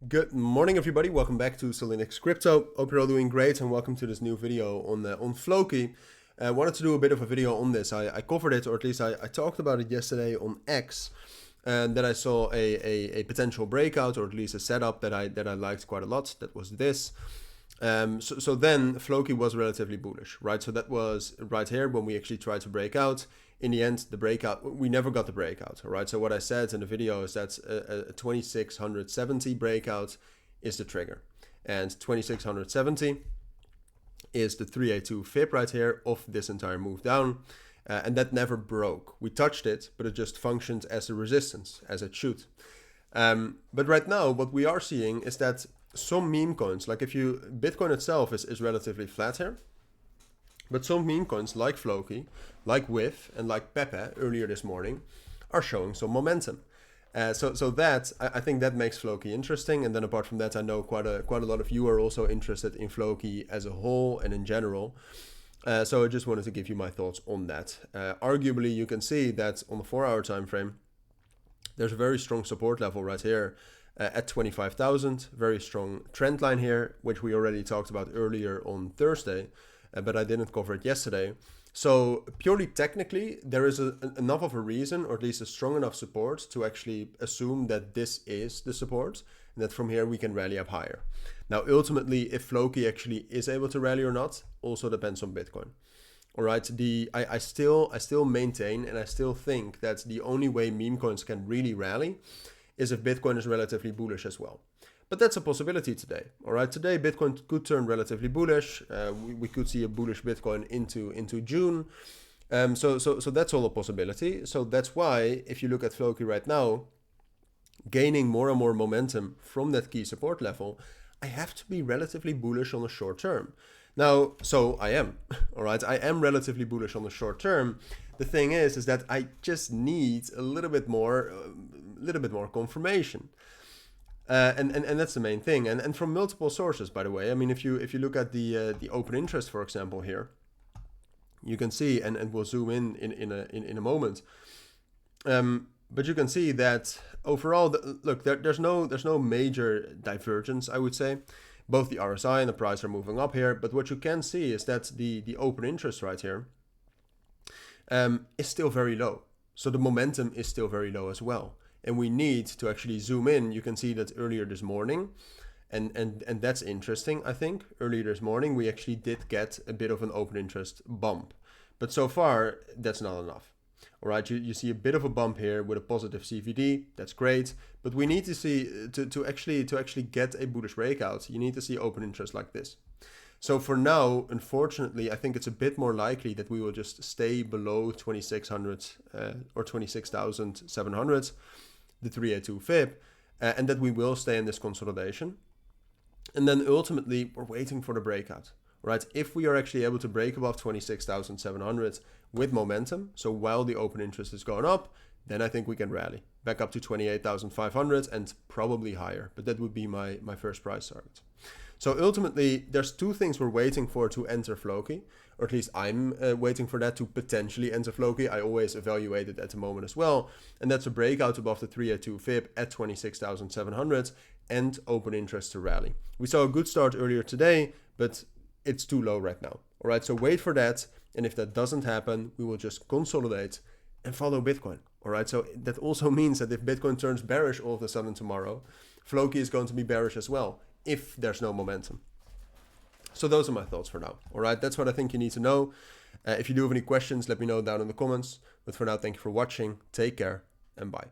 Good morning, everybody. Welcome back to Cilinix Crypto. Hope you're all doing great, and welcome to this new video on Floki. I wanted to do a bit of a video on this. I covered it, or at least I talked about it yesterday on X, and then I saw a potential breakout, or at least a setup that I liked quite a lot. That was this. So then Floki was relatively bullish, right? So that was right here when we actually tried to break out. In the end, the breakout, we never got the breakout, all right? So what I said in the video is that a 2670 breakout is the trigger. And 2670 is the 382 fib right here of this entire move down. And that never broke. We touched it, but it just functioned as a resistance, as it should. But right now, what we are seeing is that some meme coins, like Bitcoin itself is relatively flat here. But some meme coins like Floki, like WIF, and like Pepe earlier this morning are showing some momentum. So that I think that makes Floki interesting. And then apart from that, I know quite a lot of you are also interested in Floki as a whole and in general. So I just wanted to give you my thoughts on that. Arguably, you can see that on the 4-hour time frame, there's a very strong support level right here at 25,000. Very strong trend line here, which we already talked about earlier on Thursday. But I didn't cover it yesterday. So purely technically, there is enough of a reason, or at least a strong enough support to actually assume that this is the support, and that from here we can rally up higher. Now, ultimately, if Floki actually is able to rally or not, also depends on Bitcoin. All right, I still maintain, and I still think that the only way meme coins can really rally is if Bitcoin is relatively bullish as well. But that's a possibility today. All right, today Bitcoin could turn relatively bullish. We could see a bullish Bitcoin into June. So that's all a possibility. So that's why if you look at Floki right now, gaining more and more momentum from that key support level, I have to be relatively bullish on the short term. Now, so I am. All right, I am relatively bullish on the short term. The thing is that I just need a little bit more confirmation. And that's the main thing, and from multiple sources, by the way. I mean, if you look at the open interest, for example, here, you can see, and we'll zoom in a moment. But you can see that overall, look, there's no major divergence, I would say. Both the RSI and the price are moving up here, but what you can see is that the open interest right here is still very low. So the momentum is still very low as well. And we need to actually zoom in. You can see that earlier this morning, and that's interesting, I think. Earlier this morning, we actually did get a bit of an open interest bump. But so far, that's not enough. All right, you see a bit of a bump here with a positive CVD. That's great. But we need to see, to actually get a bullish breakout, you need to see open interest like this. So for now, unfortunately, I think it's a bit more likely that we will just stay below 2600 or 26,700. The 382 fib, and that we will stay in this consolidation. And then ultimately, we're waiting for the breakout, right? If we are actually able to break above 26,700 with momentum, so while the open interest is going up, then I think we can rally back up to 28,500 and probably higher. But that would be my first price target. So ultimately, there's two things we're waiting for to enter Floki, or at least I'm waiting for that to potentially enter Floki. I always evaluate it at the moment as well. And that's a breakout above the 382 fib at 26,700 and open interest to rally. We saw a good start earlier today, but it's too low right now. All right, so wait for that. And if that doesn't happen, we will just consolidate and follow Bitcoin. All right, so that also means that if Bitcoin turns bearish all of a sudden tomorrow, Floki is going to be bearish as well, if there's no momentum. So those are my thoughts for now. All right, that's what I think you need to know. If you do have any questions, let me know down in the comments. But for now, thank you for watching. Take care and bye.